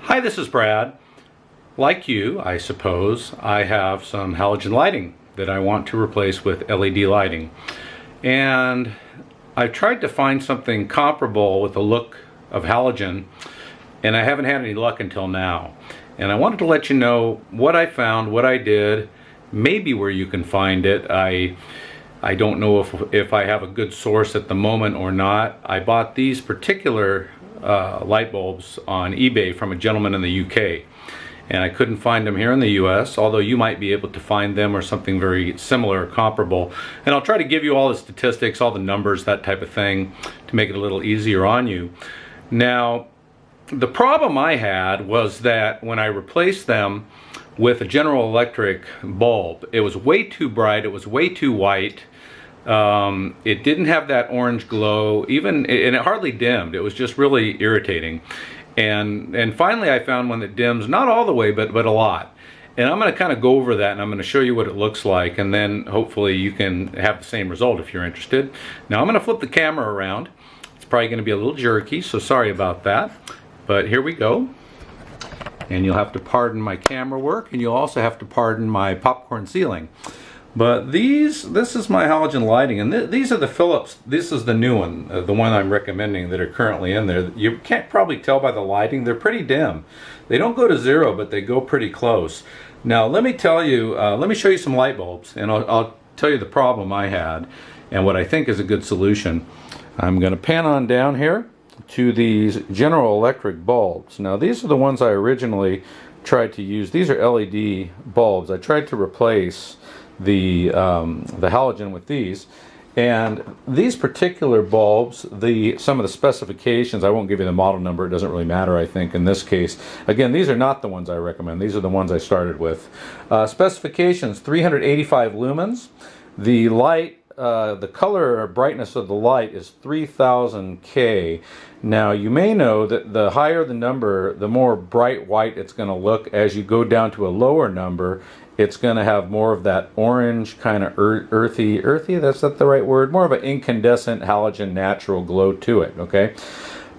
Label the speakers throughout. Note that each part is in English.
Speaker 1: Hi, this is Brad. Like you, I suppose, I have some halogen lighting that I want to replace with LED lighting. And I've tried to find something comparable with the look of halogen, and I haven't had any luck until now. And I wanted to let you know what I found, what I did, maybe where you can find it. I don't know if I have a good source at the moment or not. I bought these particular light bulbs on eBay from a gentleman in the UK, and I couldn't find them here in the US, although you might be able to find them or something very similar or comparable. And I'll try to give you all the statistics, all the numbers, that type of thing, to make it a little easier on you. Now, the problem I had was that when I replaced them with a General Electric bulb, it was way too bright, it was way too white. It didn't have that orange glow, and it hardly dimmed. It was just really irritating. And finally I found one that dims, not all the way, but a lot. And I'm going to kind of go over that, and I'm going to show you what it looks like, and then hopefully you can have the same result if you're interested. Now I'm going to flip the camera around. It's probably going to be a little jerky, so sorry about that. But here we go. And you'll have to pardon my camera work, and you'll also have to pardon my popcorn ceiling. But this is my halogen lighting, and these are the Philips. This is the new one, the one I'm recommending that are currently in there. You can't probably tell by the lighting, they're pretty dim. They don't go to zero, but they go pretty close. Now let me tell you, let me show you some light bulbs, and I'll tell you the problem I had and what I think is a good solution. I'm going to pan on down here to these General Electric bulbs. Now these are the ones I originally tried to use. These are LED bulbs. I tried to replace the halogen with these, and these particular bulbs, some of the specifications, I won't give you the model number, it doesn't really matter I think in this case. Again, these are not the ones I recommend, these are the ones I started with. Specifications: 385 lumens. The light, the color or brightness of the light is 3000 K. Now you may know that the higher the number, the more bright white it's going to look. As you go down to a lower number, it's going to have more of that orange kind of earthy, that's not the right word, more of an incandescent halogen natural glow to it, okay?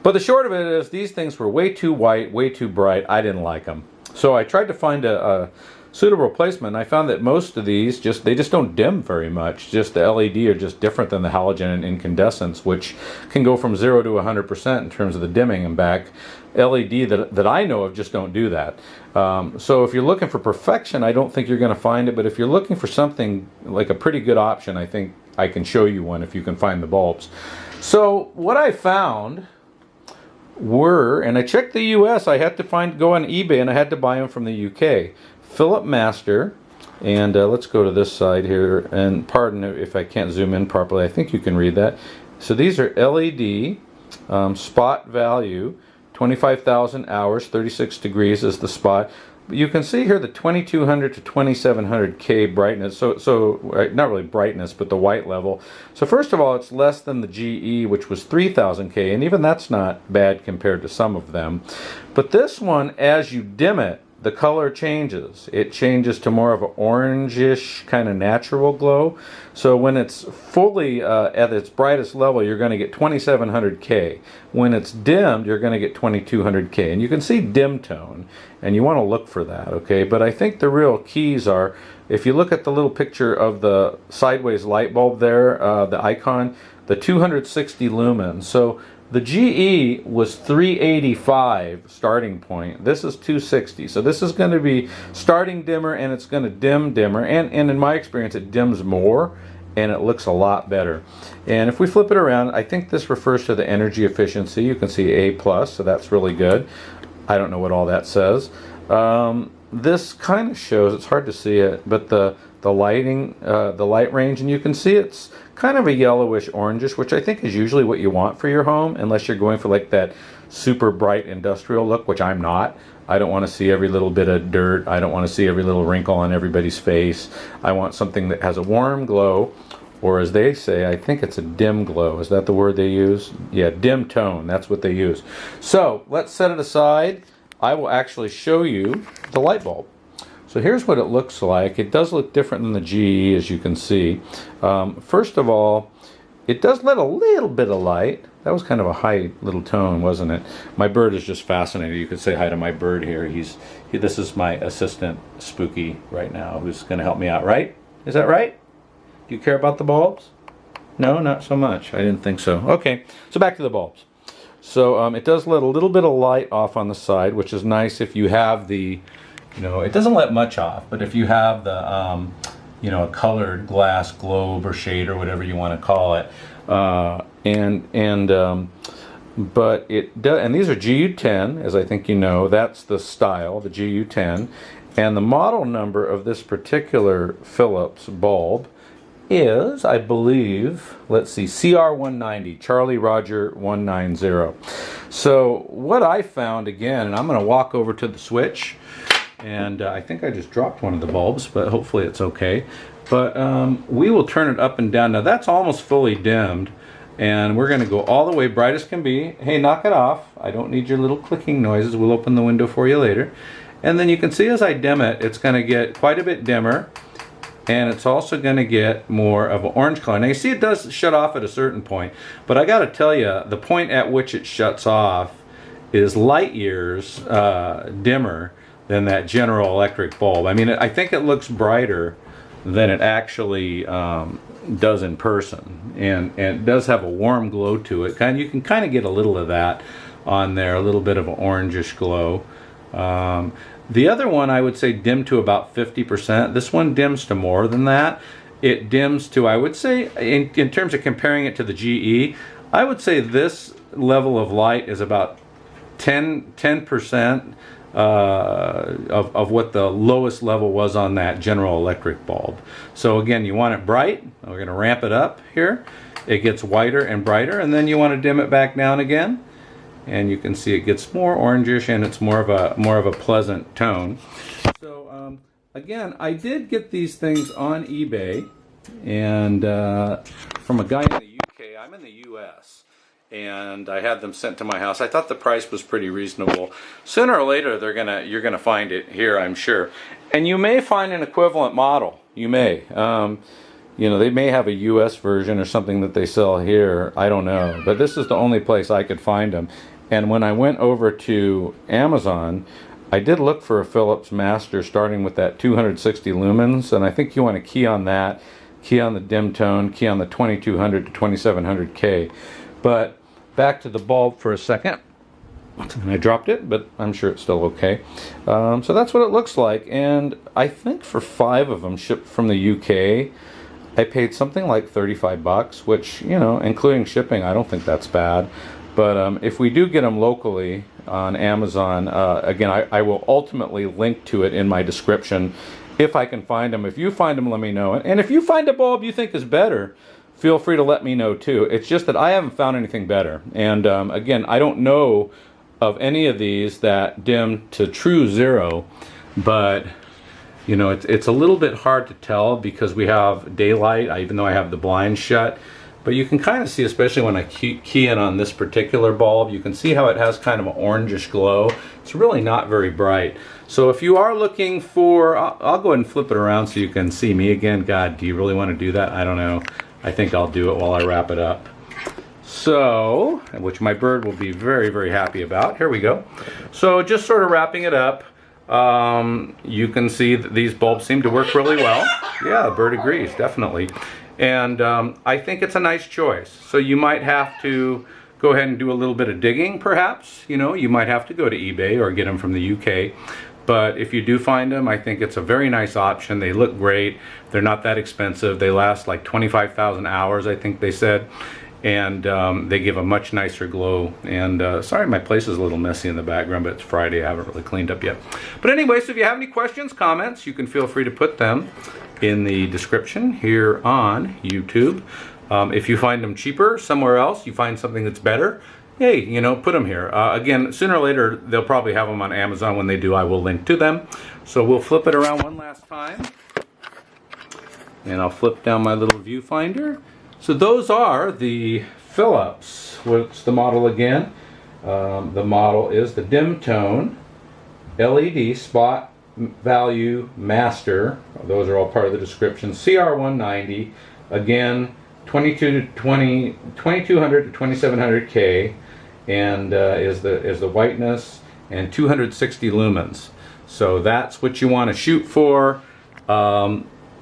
Speaker 1: But the short of it is these things were way too white, way too bright. I didn't like them. So I tried to find a suitable replacement, and I found that most of these they just don't dim very much. Just the LED are just different than the halogen and incandescence, which can go from 0 to 100% in terms of the dimming and back. LED that I know of just don't do that. So if you're looking for perfection, I don't think you're going to find it, but if you're looking for something like a pretty good option, I think I can show you one if you can find the bulbs. So what I found were, and I checked the US, I had to go on eBay, and I had to buy them from the UK. Philip Master, and let's go to this side here, and pardon if I can't zoom in properly, I think you can read that. So these are LED, spot value, 25,000 hours, 36 degrees is the spot. You can see here the 2200 to 2700 K brightness, so not really brightness, but the white level. So first of all, it's less than the GE, which was 3000 K, and even that's not bad compared to some of them. But this one, as you dim it, the color changes. It changes to more of an orangish kind of natural glow. So when it's fully at its brightest level, you're going to get 2700 K. When it's dimmed, you're going to get 2200 K. And you can see DimTone, and you want to look for that, okay? But I think the real keys are, if you look at the little picture of the sideways light bulb there, the icon, the 260 lumens. So the GE was 385 starting point. This is 260. So this is going to be starting dimmer, and it's going to dim dimmer. And in my experience, it dims more, and it looks a lot better. And if we flip it around, I think this refers to the energy efficiency. You can see A+, so that's really good. I don't know what all that says. This kind of shows, it's hard to see it, but the lighting, the light range, and you can see it's kind of a yellowish orangish, which I think is usually what you want for your home, unless you're going for like that super bright industrial look, which I'm not. I don't want to see every little bit of dirt. I don't want to see every little wrinkle on everybody's face. I want something that has a warm glow, or as they say, I think it's a dim glow. Is that the word they use? Yeah, dim tone, that's what they use. So let's set it aside. I will actually show you the light bulb. So here's what it looks like. It does look different than the GE, as you can see. First of all, it does let a little bit of light, That was kind of a high little tone, wasn't it? My bird is just fascinated. You could say hi to my bird here. This is my assistant, Spooky, right now, who's going to help me out, right? Is that right? Do you care about the bulbs? No, not so much. I didn't think so. Okay, so back to the bulbs. So it does let a little bit of light off on the side, which is nice if you have the, it doesn't let much off, but if you have the, a colored glass globe or shade or whatever you want to call it, but it does, and these are GU10, as I think you know. That's the style, the GU10, and the model number of this particular Philips bulb is, I believe, let's see, CR190, Charlie Roger 190. So what I found, again, and I'm going to walk over to the switch, and I think I just dropped one of the bulbs, but hopefully it's okay. But we will turn it up and down. Now that's almost fully dimmed, and we're going to go all the way bright as can be. Hey, knock it off. I don't need your little clicking noises. We'll open the window for you later. And then you can see as I dim it, it's going to get quite a bit dimmer. And it's also going to get more of an orange color. Now you see it does shut off at a certain point, but I got to tell you, the point at which it shuts off is light years dimmer than that General Electric bulb. I mean, I think it looks brighter than it actually does in person, and it does have a warm glow to it. You can kind of get a little of that on there, a little bit of an orangish glow. The other one I would say dim to about 50%. This one dims to more than that. It dims to, I would say, in terms of comparing it to the GE, I would say this level of light is about 10% of what the lowest level was on that General Electric bulb. So again, you want it bright. We're going to ramp it up here. It gets whiter and brighter, and then you want to dim it back down again. And you can see it gets more orangish, and it's more of a pleasant tone. So again, I did get these things on eBay, and from a guy in the UK. I'm in the US, and I had them sent to my house. I thought the price was pretty reasonable. Sooner or later, you're gonna find it here, I'm sure. And you may find an equivalent model. You may. They may have a US version or something that they sell here. I don't know. But this is the only place I could find them. And when I went over to Amazon, I did look for a Philips Master starting with that 260 lumens, and I think you want to key on that, key on the DimTone, key on the 2200 to 2700K. But back to the bulb for a second. And I dropped it, but I'm sure it's still okay. So that's what it looks like, and I think for 5 of them shipped from the UK, I paid something like 35 bucks, which, including shipping, I don't think that's bad. But if we do get them locally on Amazon, again, I will ultimately link to it in my description if I can find them. If you find them, let me know. And if you find a bulb you think is better, feel free to let me know too. It's just that I haven't found anything better. And again, I don't know of any of these that dim to true zero, but it's a little bit hard to tell because we have daylight, even though I have the blinds shut. But you can kind of see, especially when I key in on this particular bulb, you can see how it has kind of an orangish glow. It's really not very bright. So if you are looking for, I'll go ahead and flip it around so you can see me again. God, do you really want to do that? I don't know. I think I'll do it while I wrap it up. So, which my bird will be very, very happy about. Here we go. So just sort of wrapping it up. You can see that these bulbs seem to work really well. Yeah, the bird agrees, definitely. And I think it's a nice choice. So you might have to go ahead and do a little bit of digging, perhaps. You might have to go to eBay or get them from the UK. But if you do find them, I think it's a very nice option. They look great. They're not that expensive. They last like 25,000 hours, I think they said. And they give a much nicer glow. And sorry, my place is a little messy in the background, but it's Friday. I haven't really cleaned up yet. But anyway, so if you have any questions, comments, you can feel free to put them in the description here on YouTube. If you find them cheaper somewhere else, you find something that's better, hey, put them here. Again, sooner or later, they'll probably have them on Amazon. When they do, I will link to them. So we'll flip it around one last time. And I'll flip down my little viewfinder. So those are the Philips. What's the model again? The model is the DimTone LED Spot Value Master. Those are all part of the description. CR190. Again, 2200 to 2700 K, and is the whiteness, and 260 lumens. So that's what you want to shoot for.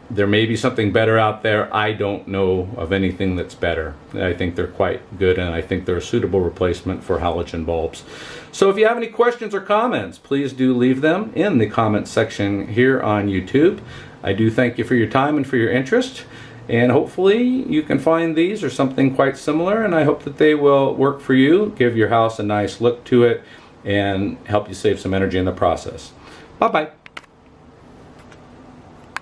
Speaker 1: There may be something better out there. I don't know of anything that's better. I think they're quite good, and I think they're a suitable replacement for halogen bulbs. So if you have any questions or comments, please do leave them in the comments section here on YouTube. I do thank you for your time and for your interest, and hopefully you can find these or something quite similar, and I hope that they will work for you, give your house a nice look to it, and help you save some energy in the process. Bye-bye.